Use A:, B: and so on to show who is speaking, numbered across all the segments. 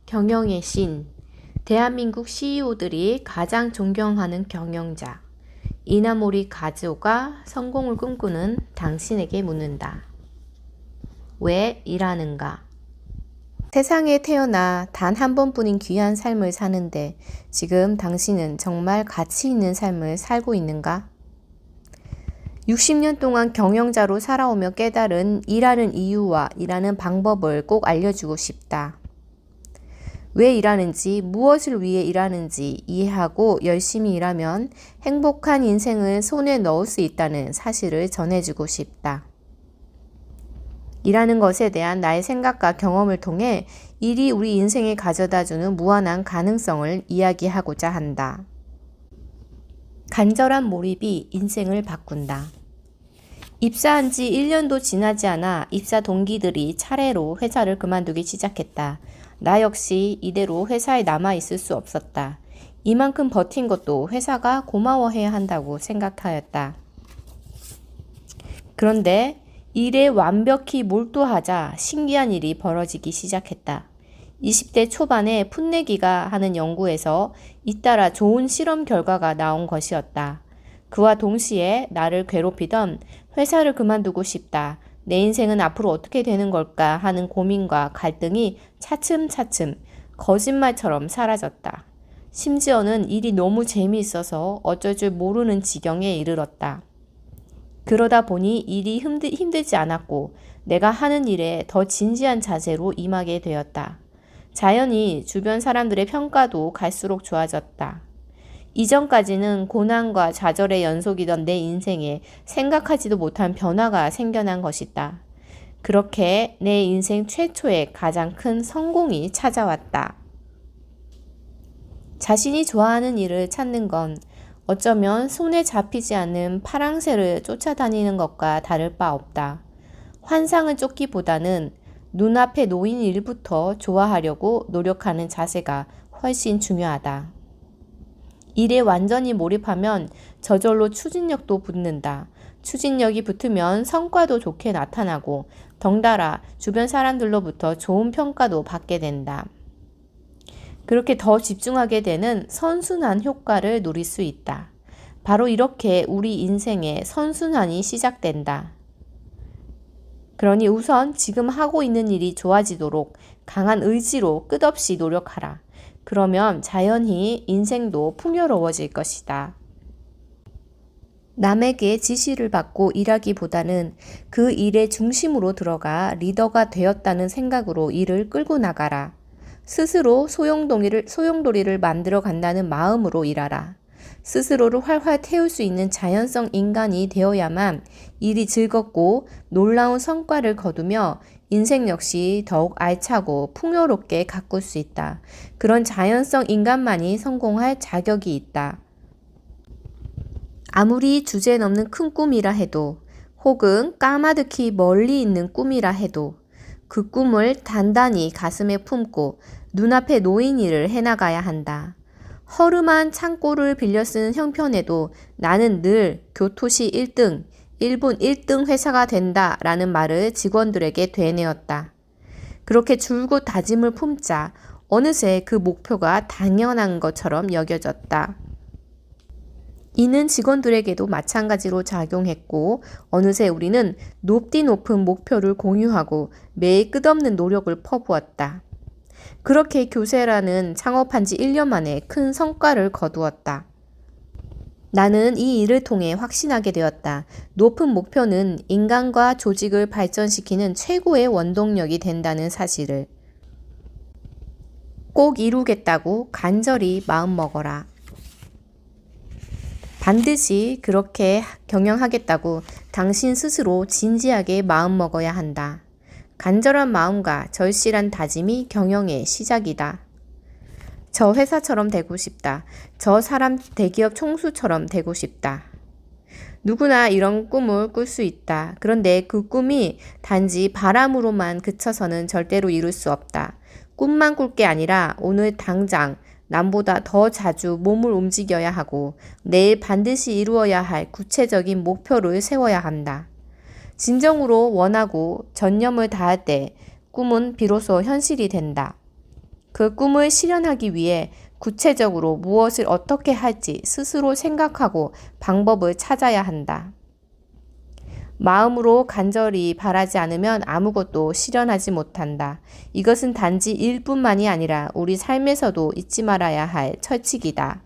A: 경영의 신, 대한민국 CEO들이 가장 존경하는 경영자, 이나모리 가즈오가 성공을 꿈꾸는 당신에게 묻는다. 왜 일하는가? 세상에 태어나 단 한 번뿐인 귀한 삶을 사는데 지금 당신은 정말 가치 있는 삶을 살고 있는가? 60년 동안 경영자로 살아오며 깨달은 일하는 이유와 일하는 방법을 꼭 알려주고 싶다. 왜 일하는지, 무엇을 위해 일하는지 이해하고 열심히 일하면 행복한 인생을 손에 넣을 수 있다는 사실을 전해주고 싶다. 일하는 것에 대한 나의 생각과 경험을 통해 일이 우리 인생에 가져다주는 무한한 가능성을 이야기하고자 한다. 간절한 몰입이 인생을 바꾼다. 입사한 지 1년도 지나지 않아 입사 동기들이 차례로 회사를 그만두기 시작했다. 나 역시 이대로 회사에 남아있을 수 없었다. 이만큼 버틴 것도 회사가 고마워해야 한다고 생각하였다. 그런데 일에 완벽히 몰두하자 신기한 일이 벌어지기 시작했다. 20대 초반에 풋내기가 하는 연구에서 잇따라 좋은 실험 결과가 나온 것이었다. 그와 동시에 나를 괴롭히던 회사를 그만두고 싶다. 내 인생은 앞으로 어떻게 되는 걸까 하는 고민과 갈등이 차츰차츰 거짓말처럼 사라졌다. 심지어는 일이 너무 재미있어서 어쩔 줄 모르는 지경에 이르렀다. 그러다 보니 일이 힘들지 않았고 내가 하는 일에 더 진지한 자세로 임하게 되었다. 자연히 주변 사람들의 평가도 갈수록 좋아졌다. 이전까지는 고난과 좌절의 연속이던 내 인생에 생각하지도 못한 변화가 생겨난 것이다. 그렇게 내 인생 최초의 가장 큰 성공이 찾아왔다. 자신이 좋아하는 일을 찾는 건 어쩌면 손에 잡히지 않는 파랑새를 쫓아다니는 것과 다를 바 없다. 환상을 쫓기보다는 눈앞에 놓인 일부터 좋아하려고 노력하는 자세가 훨씬 중요하다. 일에 완전히 몰입하면 저절로 추진력도 붙는다. 추진력이 붙으면 성과도 좋게 나타나고 덩달아 주변 사람들로부터 좋은 평가도 받게 된다. 그렇게 더 집중하게 되는 선순환 효과를 누릴 수 있다. 바로 이렇게 우리 인생의 선순환이 시작된다. 그러니 우선 지금 하고 있는 일이 좋아지도록 강한 의지로 끝없이 노력하라. 그러면 자연히 인생도 풍요로워질 것이다. 남에게 지시를 받고 일하기보다는 그 일의 중심으로 들어가 리더가 되었다는 생각으로 일을 끌고 나가라. 스스로 소용돌이를 만들어 간다는 마음으로 일하라. 스스로를 활활 태울 수 있는 자연성 인간이 되어야만 일이 즐겁고 놀라운 성과를 거두며 인생 역시 더욱 알차고 풍요롭게 가꿀 수 있다. 그런 자연성 인간만이 성공할 자격이 있다. 아무리 주제넘는 큰 꿈이라 해도 혹은 까마득히 멀리 있는 꿈이라 해도 그 꿈을 단단히 가슴에 품고 눈앞에 놓인 일을 해나가야 한다. 허름한 창고를 빌려 쓰는 형편에도 나는 늘 교토시 1등, 일본 1등 회사가 된다라는 말을 직원들에게 되뇌었다. 그렇게 줄곧 다짐을 품자 어느새 그 목표가 당연한 것처럼 여겨졌다. 이는 직원들에게도 마찬가지로 작용했고 어느새 우리는 높디 높은 목표를 공유하고 매일 끝없는 노력을 퍼부었다. 그렇게 교세라는 창업한 지 1년 만에 큰 성과를 거두었다. 나는 이 일을 통해 확신하게 되었다. 높은 목표는 인간과 조직을 발전시키는 최고의 원동력이 된다는 사실을. 꼭 이루겠다고 간절히 마음먹어라. 반드시 그렇게 경영하겠다고 당신 스스로 진지하게 마음먹어야 한다. 간절한 마음과 절실한 다짐이 경영의 시작이다. 저 회사처럼 되고 싶다. 저 사람 대기업 총수처럼 되고 싶다. 누구나 이런 꿈을 꿀 수 있다. 그런데 그 꿈이 단지 바람으로만 그쳐서는 절대로 이룰 수 없다. 꿈만 꿀 게 아니라 오늘 당장 남보다 더 자주 몸을 움직여야 하고 내일 반드시 이루어야 할 구체적인 목표를 세워야 한다. 진정으로 원하고 전념을 다할 때 꿈은 비로소 현실이 된다. 그 꿈을 실현하기 위해 구체적으로 무엇을 어떻게 할지 스스로 생각하고 방법을 찾아야 한다. 마음으로 간절히 바라지 않으면 아무것도 실현하지 못한다. 이것은 단지 일뿐만이 아니라 우리 삶에서도 잊지 말아야 할 철칙이다.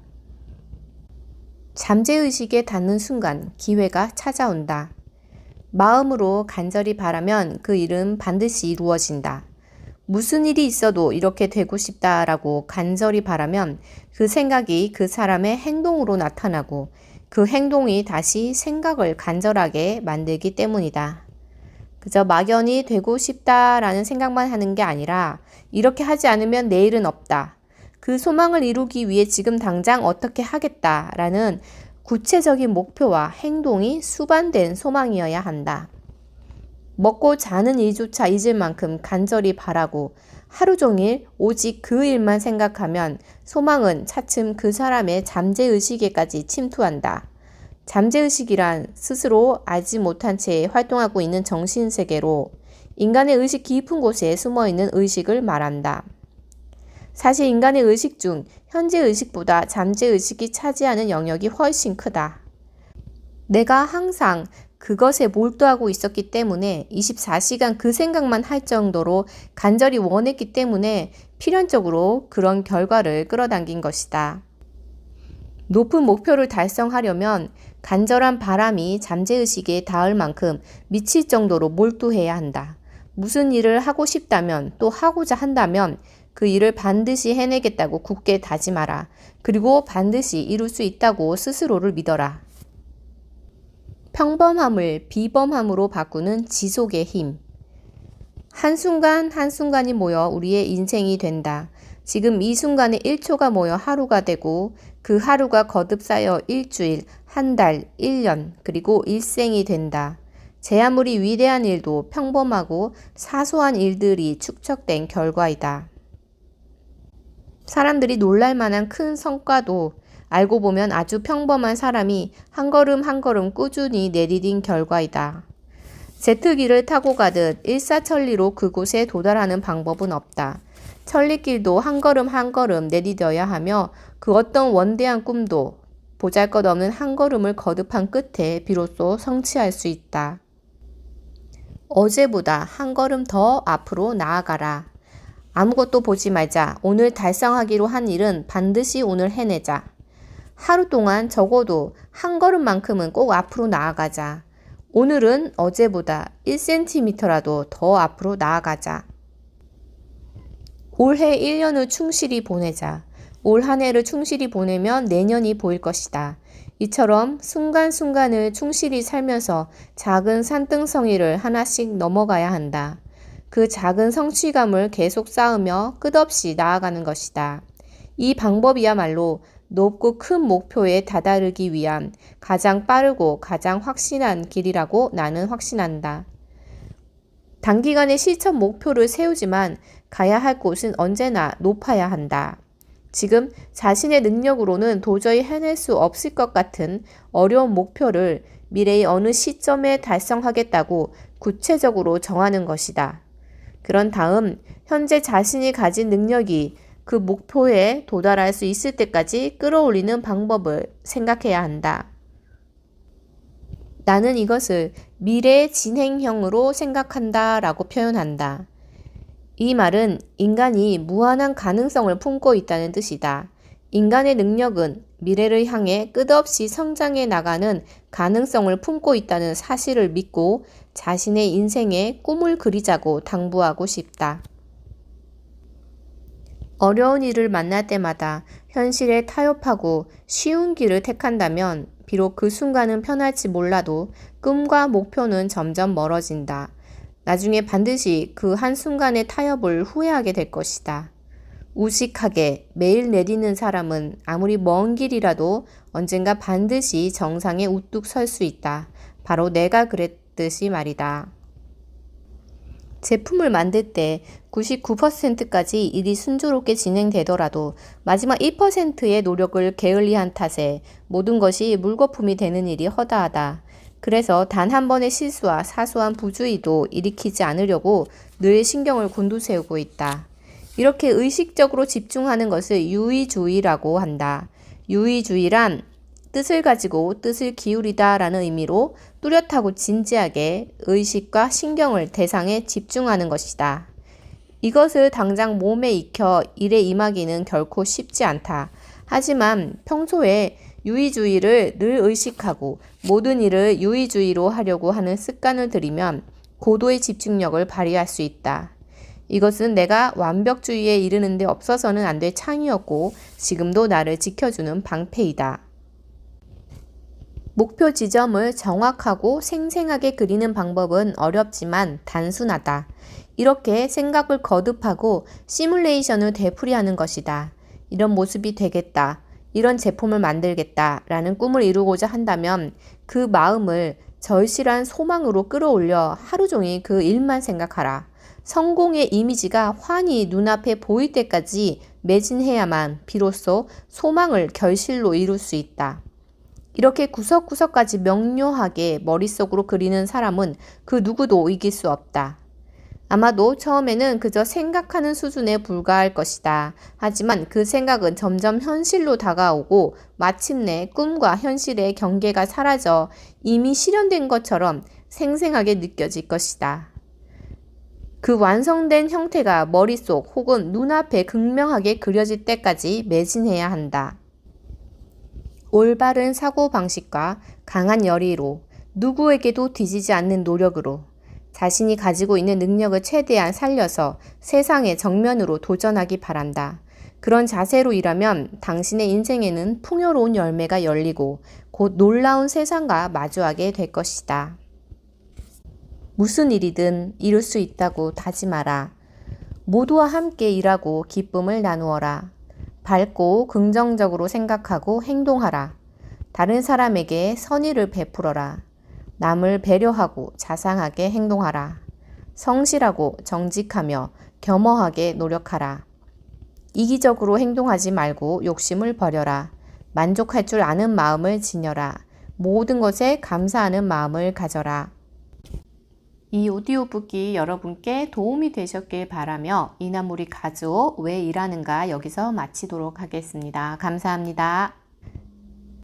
A: 잠재의식에 닿는 순간 기회가 찾아온다. 마음으로 간절히 바라면 그 일은 반드시 이루어진다. 무슨 일이 있어도 이렇게 되고 싶다라고 간절히 바라면 그 생각이 그 사람의 행동으로 나타나고 그 행동이 다시 생각을 간절하게 만들기 때문이다. 그저 막연히 되고 싶다라는 생각만 하는 게 아니라 이렇게 하지 않으면 내일은 없다. 그 소망을 이루기 위해 지금 당장 어떻게 하겠다라는 구체적인 목표와 행동이 수반된 소망이어야 한다. 먹고 자는 일조차 잊을 만큼 간절히 바라고 하루 종일 오직 그 일만 생각하면 소망은 차츰 그 사람의 잠재의식에까지 침투한다. 잠재의식이란 스스로 알지 못한 채 활동하고 있는 정신세계로 인간의 의식 깊은 곳에 숨어있는 의식을 말한다. 사실 인간의 의식 중 현재 의식보다 잠재 의식이 차지하는 영역이 훨씬 크다. 내가 항상 그것에 몰두하고 있었기 때문에 24시간 그 생각만 할 정도로 간절히 원했기 때문에 필연적으로 그런 결과를 끌어당긴 것이다. 높은 목표를 달성하려면 간절한 바람이 잠재의식에 닿을 만큼 미칠 정도로 몰두해야 한다. 무슨 일을 하고 싶다면 또 하고자 한다면 그 일을 반드시 해내겠다고 굳게 다짐하라. 그리고 반드시 이룰 수 있다고 스스로를 믿어라. 평범함을 비범함으로 바꾸는 지속의 힘. 한순간 한순간이 모여 우리의 인생이 된다. 지금 이 순간에 1초가 모여 하루가 되고 그 하루가 거듭 쌓여 일주일, 한 달, 1년, 그리고 일생이 된다. 제 아무리 위대한 일도 평범하고 사소한 일들이 축적된 결과이다. 사람들이 놀랄 만한 큰 성과도 알고 보면 아주 평범한 사람이 한 걸음 한 걸음 꾸준히 내디딘 결과이다. 제트기를 타고 가듯 일사천리로 그곳에 도달하는 방법은 없다. 천리길도 한 걸음 한 걸음 내디뎌야 하며 그 어떤 원대한 꿈도 보잘것없는 한 걸음을 거듭한 끝에 비로소 성취할 수 있다. 어제보다 한 걸음 더 앞으로 나아가라. 아무것도 보지 말자. 오늘 달성하기로 한 일은 반드시 오늘 해내자. 하루 동안 적어도 한 걸음만큼은 꼭 앞으로 나아가자. 오늘은 어제보다 1cm라도 더 앞으로 나아가자. 올해 1년을 충실히 보내자. 올 한 해를 충실히 보내면 내년이 보일 것이다. 이처럼 순간순간을 충실히 살면서 작은 산등성이를 하나씩 넘어가야 한다. 그 작은 성취감을 계속 쌓으며 끝없이 나아가는 것이다. 이 방법이야말로 높고 큰 목표에 다다르기 위한 가장 빠르고 가장 확실한 길이라고 나는 확신한다. 단기간에 실천 목표를 세우지만 가야 할 곳은 언제나 높아야 한다. 지금 자신의 능력으로는 도저히 해낼 수 없을 것 같은 어려운 목표를 미래의 어느 시점에 달성하겠다고 구체적으로 정하는 것이다. 그런 다음 현재 자신이 가진 능력이 그 목표에 도달할 수 있을 때까지 끌어올리는 방법을 생각해야 한다. 나는 이것을 미래 진행형으로 생각한다 라고 표현한다. 이 말은 인간이 무한한 가능성을 품고 있다는 뜻이다. 인간의 능력은 미래를 향해 끝없이 성장해 나가는 가능성을 품고 있다는 사실을 믿고 자신의 인생에 꿈을 그리자고 당부하고 싶다. 어려운 일을 만날 때마다 현실에 타협하고 쉬운 길을 택한다면 비록 그 순간은 편할지 몰라도 꿈과 목표는 점점 멀어진다. 나중에 반드시 그 한순간의 타협을 후회하게 될 것이다. 우직하게 매일 내딛는 사람은 아무리 먼 길이라도 언젠가 반드시 정상에 우뚝 설 수 있다. 바로 내가 그랬듯이 말이다. 제품을 만들 때 99%까지 일이 순조롭게 진행되더라도 마지막 1%의 노력을 게을리한 탓에 모든 것이 물거품이 되는 일이 허다하다. 그래서 단 한 번의 실수와 사소한 부주의도 일으키지 않으려고 늘 신경을 곤두세우고 있다. 이렇게 의식적으로 집중하는 것을 유의주의라고 한다. 유의주의란 뜻을 가지고 뜻을 기울이다 라는 의미로 뚜렷하고 진지하게 의식과 신경을 대상에 집중하는 것이다. 이것을 당장 몸에 익혀 일에 임하기는 결코 쉽지 않다. 하지만 평소에 유의주의를 늘 의식하고 모든 일을 유의주의로 하려고 하는 습관을 들이면 고도의 집중력을 발휘할 수 있다. 이것은 내가 완벽주의에 이르는 데 없어서는 안 될 창이었고 지금도 나를 지켜주는 방패이다. 목표 지점을 정확하고 생생하게 그리는 방법은 어렵지만 단순하다. 이렇게 생각을 거듭하고 시뮬레이션을 되풀이하는 것이다. 이런 모습이 되겠다. 이런 제품을 만들겠다. 라는 꿈을 이루고자 한다면 그 마음을 절실한 소망으로 끌어올려 하루 종일 그 일만 생각하라. 성공의 이미지가 환히 눈앞에 보일 때까지 매진해야만 비로소 소망을 결실로 이룰 수 있다. 이렇게 구석구석까지 명료하게 머릿속으로 그리는 사람은 그 누구도 이길 수 없다. 아마도 처음에는 그저 생각하는 수준에 불과할 것이다. 하지만 그 생각은 점점 현실로 다가오고 마침내 꿈과 현실의 경계가 사라져 이미 실현된 것처럼 생생하게 느껴질 것이다. 그 완성된 형태가 머릿속 혹은 눈앞에 극명하게 그려질 때까지 매진해야 한다. 올바른 사고방식과 강한 열의로 누구에게도 뒤지지 않는 노력으로 자신이 가지고 있는 능력을 최대한 살려서 세상의 정면으로 도전하기 바란다. 그런 자세로 일하면 당신의 인생에는 풍요로운 열매가 열리고 곧 놀라운 세상과 마주하게 될 것이다. 무슨 일이든 이룰 수 있다고 다짐하라. 모두와 함께 일하고 기쁨을 나누어라. 밝고 긍정적으로 생각하고 행동하라. 다른 사람에게 선의를 베풀어라. 남을 배려하고 자상하게 행동하라. 성실하고 정직하며 겸허하게 노력하라. 이기적으로 행동하지 말고 욕심을 버려라. 만족할 줄 아는 마음을 지녀라. 모든 것에 감사하는 마음을 가져라. 이 오디오북이 여러분께 도움이 되셨길 바라며 이나무리 가즈오 왜 일하는가 여기서 마치도록 하겠습니다. 감사합니다.